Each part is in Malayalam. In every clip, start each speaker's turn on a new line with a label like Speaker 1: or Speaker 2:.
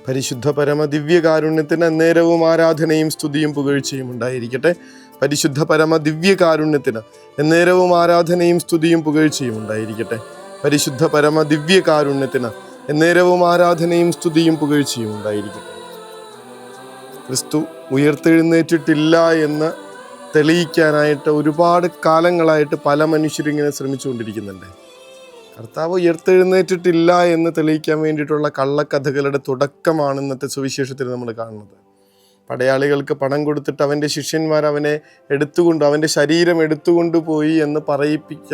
Speaker 1: പരിശുദ്ധ പരമ ദിവ്യകാരുണ്യത്തിന് എന്നേരവും ആരാധനയും സ്തുതിയും പുകഴ്ചയും ഉണ്ടായിരിക്കട്ടെ. പരിശുദ്ധ പരമ ദിവ്യകാരുണ്യത്തിന് എന്നേരവും ആരാധനയും സ്തുതിയും പുകഴ്ചയും ഉണ്ടായിരിക്കട്ടെ. പരിശുദ്ധ പരമ ദിവ്യകാരുണ്യത്തിന് എന്നേരവും ആരാധനയും സ്തുതിയും പുകഴ്ചയും ഉണ്ടായിരിക്കട്ടെ. ക്രിസ്തു ഉയർത്തെഴുന്നേറ്റിട്ടില്ല എന്ന് തെളിയിക്കാനായിട്ട് ഒരുപാട് കാലങ്ങളായിട്ട് പല മനുഷ്യരിങ്ങനെ ശ്രമിച്ചുകൊണ്ടിരിക്കുന്നുണ്ട്. കർത്താവ് ഉയർത്തെഴുന്നേറ്റിട്ടില്ല എന്ന് തെളിയിക്കാൻ വേണ്ടിയിട്ടുള്ള കള്ളക്കഥകളുടെ തുടക്കമാണ് ഇന്നത്തെ സുവിശേഷത്തിൽ നമ്മൾ കാണുന്നത്. പടയാളികൾക്ക് പണം കൊടുത്തിട്ട് അവൻ്റെ ശിഷ്യന്മാർ അവൻ്റെ ശരീരം എടുത്തുകൊണ്ടുപോയി എന്ന് പറയിപ്പിച്ച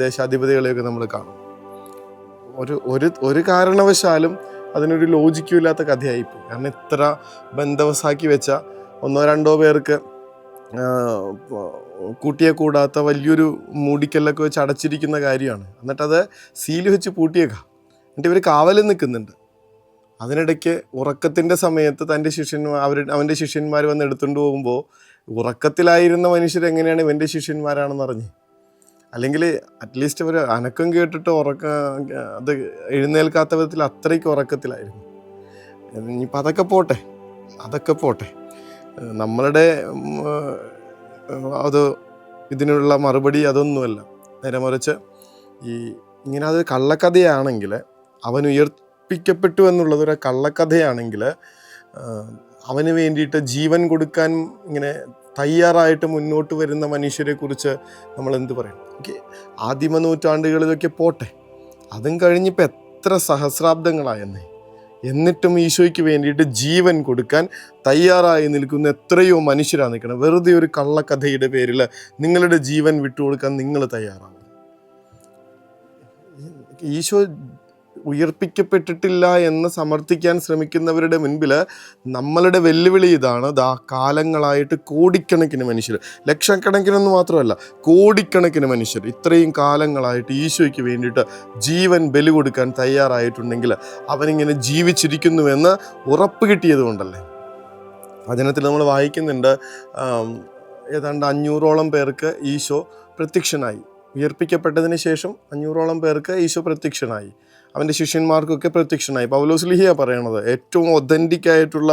Speaker 1: ദേശാധിപതികളെയൊക്കെ നമ്മൾ കാണും. ഒരു കാരണവശാലും അതിനൊരു ലോജിക്കും ഇല്ലാത്ത കഥയായിപ്പോയി. കാരണം ഇത്ര ബന്ധവസാക്കി വെച്ച 1-2 പേർക്ക് കൂട്ടിയെ കൂടാത്ത വലിയൊരു മൂടിക്കല്ലൊക്കെ വെച്ച് അടച്ചിരിക്കുന്ന കാര്യമാണ്. എന്നിട്ടത് സീല് വെച്ച് പൂട്ടിയേക്കാം. എന്നിട്ട് ഇവർ കാവലിൽ നിൽക്കുന്നുണ്ട്. അതിനിടയ്ക്ക് ഉറക്കത്തിൻ്റെ സമയത്ത് അവൻ്റെ ശിഷ്യന്മാർ വന്ന് എടുത്തുകൊണ്ട് പോകുമ്പോൾ ഉറക്കത്തിലായിരുന്ന മനുഷ്യരെങ്ങനെയാണ് ഇവൻ്റെ ശിഷ്യന്മാരാണെന്ന് അറിഞ്ഞ്? അല്ലെങ്കിൽ അറ്റ്ലീസ്റ്റ് അവർ അനക്കം കേട്ടിട്ട് അത് എഴുന്നേൽക്കാത്ത വിധത്തിൽ അത്രയ്ക്ക് ഉറക്കത്തിലായിരുന്നു. ഇനിയിപ്പോൾ അതൊക്കെ പോട്ടെ നമ്മളുടെ ഇതിനുള്ള മറുപടി അതൊന്നുമല്ല. നേരെ മറിച്ച് ഇങ്ങനെ അത് കള്ളക്കഥയാണെങ്കിൽ, അവൻ ഉയർപ്പിക്കപ്പെട്ടു എന്നുള്ളതൊരു കള്ളക്കഥയാണെങ്കിൽ, അവന് വേണ്ടിയിട്ട് ജീവൻ കൊടുക്കാൻ ഇങ്ങനെ തയ്യാറായിട്ട് മുന്നോട്ട് വരുന്ന മനുഷ്യരെ കുറിച്ച് നമ്മൾ എന്ത് പറയും? ആദിമ നൂറ്റാണ്ടുകളിലൊക്കെ പോട്ടെ, അതും കഴിഞ്ഞിപ്പോൾ എത്ര സഹസ്രാബ്ദങ്ങളായെന്നേ. എന്നിട്ടും ഈശോയ്ക്ക് വേണ്ടിയിട്ട് ജീവൻ കൊടുക്കാൻ തയ്യാറായി നിൽക്കുന്ന എത്രയോ മനുഷ്യരാണ് നിൽക്കണം. വെറുതെ ഒരു കള്ളക്കഥയുടെ പേരിൽ നിങ്ങളുടെ ജീവൻ വിട്ടുകൊടുക്കാൻ നിങ്ങൾ തയ്യാറാവും. ഈശോ ഉയർപ്പിക്കപ്പെട്ടിട്ടില്ല എന്ന് സമർത്ഥിക്കാൻ ശ്രമിക്കുന്നവരുടെ മുൻപിൽ നമ്മളുടെ വെല്ലുവിളി ഇതാണ്. കാലങ്ങളായിട്ട് കോടിക്കണക്കിന് മനുഷ്യർ, ലക്ഷക്കണക്കിനൊന്നും മാത്രമല്ല കോടിക്കണക്കിന് മനുഷ്യർ ഇത്രയും കാലങ്ങളായിട്ട് ഈശോയ്ക്ക് വേണ്ടിയിട്ട് ജീവൻ ബലി കൊടുക്കാൻ തയ്യാറായിട്ടുണ്ടെങ്കിൽ അവനിങ്ങനെ ജീവിച്ചിരിക്കുന്നുവെന്ന് ഉറപ്പ് കിട്ടിയത് കൊണ്ടല്ലേ. വചനത്തിൽ നമ്മൾ വായിക്കുന്നുണ്ട്, ഏതാണ്ട് 500ഓളം പേർക്ക് ഈശോ പ്രത്യക്ഷനായി. ഉയർപ്പിക്കപ്പെട്ടതിന് ശേഷം 500ഓളം പേർക്ക് ഈശോ പ്രത്യക്ഷനായി. അവൻ്റെ ശിഷ്യന്മാർക്കൊക്കെ പ്രത്യക്ഷനായി. പൗലോസ്ലീഹ പറയണത് ഏറ്റവും ഒതൻറ്റിക് ആയിട്ടുള്ള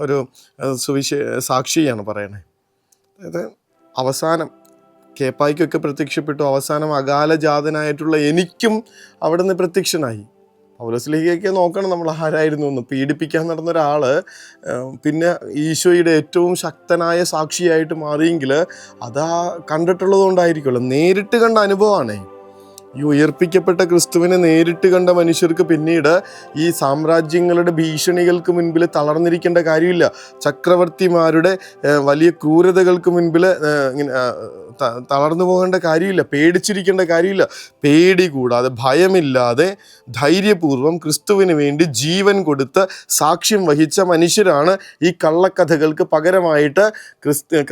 Speaker 1: ഒരു സാക്ഷിയാണ് പറയണേ. അതായത് അവസാനം കേപ്പായ്ക്കൊക്കെ പ്രത്യക്ഷപ്പെട്ടു, അവസാനം അകാലജാതനായിട്ടുള്ള എനിക്കും അവിടെ നിന്ന് പ്രത്യക്ഷനായി. പൗലോസ്ലീഹയൊക്കെ നോക്കണം നമ്മൾ ആരായിരുന്നു എന്ന്. പീഡിപ്പിക്കാൻ നടന്ന ഒരാൾ പിന്നെ ഈശോയുടെ ഏറ്റവും ശക്തനായ സാക്ഷിയായിട്ട് മാറിയെങ്കിൽ അതാ കണ്ടിട്ടുള്ളത് കൊണ്ടായിരിക്കുമല്ലോ. നേരിട്ട് കണ്ട അനുഭവമാണേ. ഈ ഉയർപ്പിക്കപ്പെട്ട ക്രിസ്തുവിനെ നേരിട്ട് കണ്ട മനുഷ്യർക്ക് പിന്നീട് ഈ സാമ്രാജ്യങ്ങളുടെ ഭീഷണികൾക്ക് മുൻപിൽ തളർന്നിരിക്കേണ്ട കാര്യമില്ല. ചക്രവർത്തിമാരുടെ വലിയ ക്രൂരതകൾക്ക് മുൻപിൽ തളർന്നു പോകേണ്ട കാര്യമില്ല. പേടിച്ചിരിക്കേണ്ട കാര്യമില്ല. പേടി കൂടാതെ ഭയമില്ലാതെ ധൈര്യപൂർവ്വം ക്രിസ്തുവിന് വേണ്ടി ജീവൻ കൊടുത്ത് സാക്ഷ്യം വഹിച്ച മനുഷ്യരാണ് ഈ കള്ളക്കഥകൾക്ക് പകരമായിട്ട്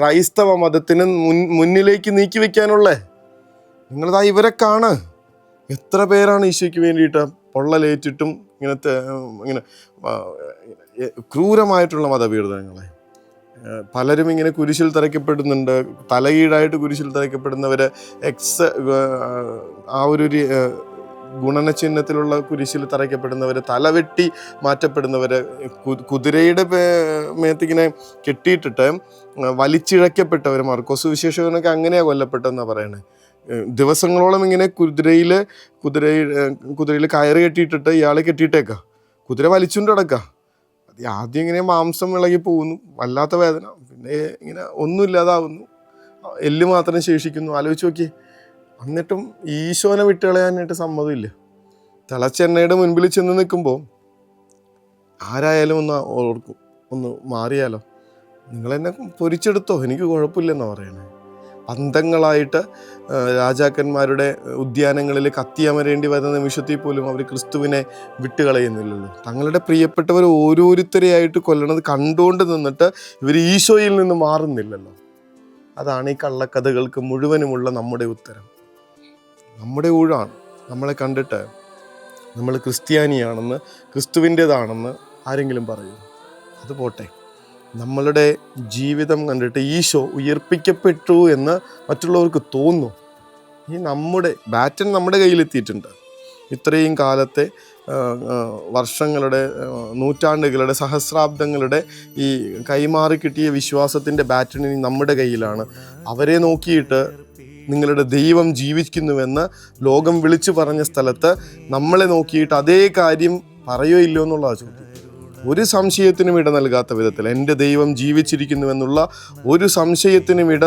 Speaker 1: ക്രൈസ്തവ മതത്തിന് മുന്നിലേക്ക് നീക്കി വയ്ക്കാനുള്ളത്. നിങ്ങളതാ ഇവരെ കാണ്. എത്ര പേരാണ് ഈശോയ്ക്ക് വേണ്ടിയിട്ട് പൊള്ളലേറ്റിട്ടും ഇങ്ങനെ ക്രൂരമായിട്ടുള്ള മതപീഡനങ്ങളെ. പലരും ഇങ്ങനെ കുരിശിൽ തറയ്ക്കപ്പെടുന്നുണ്ട്. തലകീഴായിട്ട് കുരിശിൽ തറയ്ക്കപ്പെടുന്നവർ ആ ഒരു ഗുണനചിഹ്നത്തിലുള്ള കുരിശിൽ തറയ്ക്കപ്പെടുന്നവർ, തലവെട്ടി മാറ്റപ്പെടുന്നവർ, കുതിരയുടെ മേത്തിങ്ങനെ കെട്ടിയിട്ടിട്ട് വലിച്ചിഴക്കപ്പെട്ടവർ. മർക്കോസ് സുവിശേഷകനൊക്കെ അങ്ങനെയാണ് കൊല്ലപ്പെട്ടതെന്നാണ് പറയണേ. ദിവസങ്ങളോളം ഇങ്ങനെ കുതിരയിൽ കയറ് കെട്ടിയിട്ടിട്ട് ഇയാളെ കെട്ടിയിട്ടേക്കാം. കുതിര വലിച്ചുകൊണ്ട് കിടക്കുക. ആദ്യം ഇങ്ങനെ മാംസം ഇളകി പോകുന്നു, വല്ലാത്ത വേദന, പിന്നെ ഇങ്ങനെ ഒന്നുമില്ലാതാവുന്നു, എല്ല് മാത്രം ശേഷിക്കുന്നു. ആലോചിച്ച് നോക്കി. എന്നിട്ടും ഈശോനെ വിട്ടുകളയാനായിട്ട് സമ്മതമില്ല. തിളച്ചെണ്ണയുടെ മുൻപിൽ ചെന്ന് നിൽക്കുമ്പോൾ ആരായാലും ഒന്ന് ഓർക്കും, ഒന്ന് മാറിയാലോ, നിങ്ങളെന്നെ പൊരിച്ചെടുത്തോ, എനിക്ക് കുഴപ്പമില്ലെന്നാണ് പറയണേ. അന്തങ്ങളായിട്ട് രാജാക്കന്മാരുടെ ഉദ്യാനങ്ങളിൽ കത്തിയമരേണ്ടി വരുന്ന നിമിഷത്തിൽ പോലും അവർ ക്രിസ്തുവിനെ വിട്ടുകളയുന്നില്ലല്ലോ. തങ്ങളുടെ പ്രിയപ്പെട്ടവർ ഓരോരുത്തരെയായിട്ട് കൊല്ലണത് കണ്ടുകൊണ്ട് നിന്നിട്ട് ഇവർ ഈശോയിൽ നിന്ന് മാറുന്നില്ലല്ലോ. അതാണ് ഈ കള്ളക്കഥകൾക്ക് മുഴുവനുമുള്ള നമ്മുടെ ഉത്തരം. നമ്മുടെ ഊഴാണ്. നമ്മളെ കണ്ടിട്ട് നമ്മൾ ക്രിസ്ത്യാനിയാണെന്ന്, ക്രിസ്തുവിൻ്റേതാണെന്ന് ആരെങ്കിലും പറയും? അത് പോട്ടെ. നമ്മളുടെ ജീവിതം കണ്ടിട്ട് ഈശോ ഉയർപ്പിക്കപ്പെട്ടു എന്ന് മറ്റുള്ളവർക്ക് തോന്നും. ഈ നമ്മുടെ ബാറ്റൺ നമ്മുടെ കയ്യിലെത്തിയിട്ടുണ്ട്. ഇത്രയും കാലത്തെ വർഷങ്ങളുടെ, നൂറ്റാണ്ടുകളുടെ, സഹസ്രാബ്ദങ്ങളുടെ ഈ കൈമാറി കിട്ടിയ വിശ്വാസത്തിൻ്റെ ബാറ്റൺ നമ്മുടെ കയ്യിലാണ്. അവരെ നോക്കിയിട്ട് നിങ്ങളുടെ ദൈവം ജീവിക്കുന്നുവെന്ന് ലോകം വിളിച്ചു പറഞ്ഞ സ്ഥലത്ത് നമ്മളെ നോക്കിയിട്ട് അതേ കാര്യം പറയോ ഇല്ലയോ എന്നുള്ളതാണ് ചോദ്യം. ഒരു സംശയത്തിനും ഇട നൽകാത്ത വിധത്തിൽ, എൻ്റെ ദൈവം ജീവിച്ചിരിക്കുന്നുവെന്നുള്ള ഒരു സംശയത്തിനും ഇട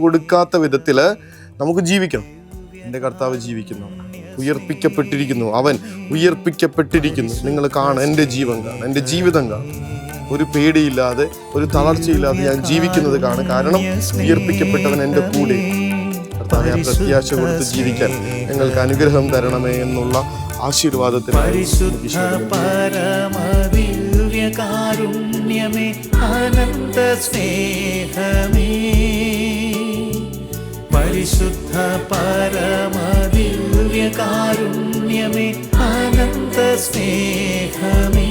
Speaker 1: കൊടുക്കാത്ത വിധത്തിൽ നമുക്ക് ജീവിക്കണം. എൻ്റെ കർത്താവ് ജീവിക്കുന്നു, ഉയർപ്പിക്കപ്പെട്ടിരിക്കുന്നു, അവൻ ഉയർപ്പിക്കപ്പെട്ടിരിക്കുന്നു. നിങ്ങൾ കാണും, എൻ്റെ ജീവൻ കാണും, എൻ്റെ ജീവിതം കാണും. ഒരു പേടിയില്ലാതെ, ഒരു തളർച്ചയില്ലാതെ ഞാൻ ജീവിക്കുന്നത് കാണും. കാരണം ഉയർപ്പിക്കപ്പെട്ടവൻ എൻ്റെ കൂടെ. കർത്താവേ, പ്രത്യാശ കൊടുത്ത് ജീവിക്കാൻ ഞങ്ങൾക്ക് അനുഗ്രഹം തരണമേ എന്നുള്ള ആശീർവാദത്തിനായി
Speaker 2: കാരുണ്യമേ, അനന്ത സ്നേഹമേ, പരിശുദ്ധ പരമദിവ്യ കാരുണ്യമേ, അനന്ത സ്നേഹമേ.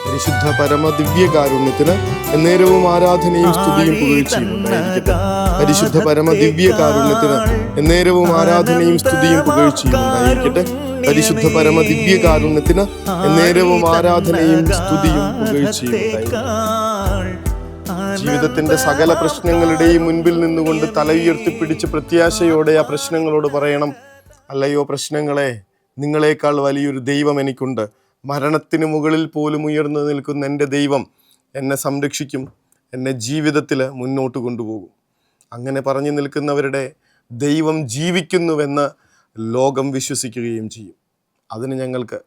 Speaker 1: പരിശുദ്ധ പരമ ദിവ്യകാരുണ്യത്തിന് എന്നേരവും ആരാധനയും സ്തുതിയും പുകഴ്ചയും ഉണ്ടായിരിക്കട്ടെ. പരിശുദ്ധ പരമ ദിവ്യകാരുണ്യത്തിന് എന്നേരവും ആരാധനയും സ്തുതിയും പുകഴ്ചയും ഉണ്ടായിരിക്കട്ടെ. പരിശുദ്ധ പരമ ദിവ്യകാരുണ്യത്തിന് എന്നേരവും ആരാധനയും സ്തുതിയും പുകഴ്ചയും ഉണ്ടായിരിക്കട്ടെ. ജീവിതത്തിന്റെ സകല പ്രശ്നങ്ങളുടെയും മുൻപിൽ നിന്നുകൊണ്ട് തല ഉയർത്തിപ്പിടിച്ച് പ്രത്യാശയോടെ ആ പ്രശ്നങ്ങളോട് പറയണം, അല്ലയോ പ്രശ്നങ്ങളെ, നിങ്ങളെക്കാൾ വലിയൊരു ദൈവം എനിക്കുണ്ട്. മരണത്തിന് മുകളിൽ പോലും ഉയർന്നു നിൽക്കുന്ന എൻ്റെ ദൈവം എന്നെ സംരക്ഷിക്കും, എന്നെ ജീവിതത്തിൽ മുന്നോട്ട് കൊണ്ടുപോകും. അങ്ങനെ പറഞ്ഞു നിൽക്കുന്നവരുടെ ദൈവം ജീവിക്കുന്നുവെന്ന് ലോകം വിശ്വസിക്കുകയും ചെയ്യും. അതിന് ഞങ്ങൾക്ക്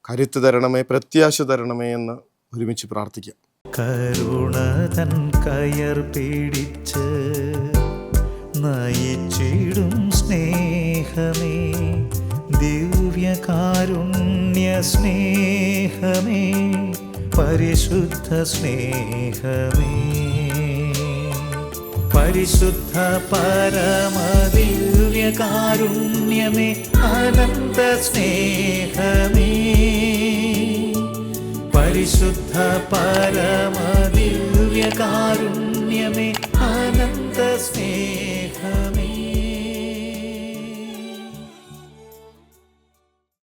Speaker 1: കരുത്ത് തരണമേ, പ്രത്യാശ തരണമേ എന്ന് ഒരുമിച്ച് പ്രാർത്ഥിക്കാം.
Speaker 2: കരുണതൻ കയർ പിടിച്ച് നയിച്ചിടും സ്നേഹമേ, ദിവ്യകാരുണ്യ സ്നേഹമേ, പരിശുദ്ധ സ്നേഹമേ, പരിശുദ്ധ പരമദിവ്യകാരുണ്യമേ, അനന്ത സ്നേഹമേ, പരിശുദ്ധ പരമദിവ്യകാരുണ്യമേ, അനന്ത സ്നേഹമേ.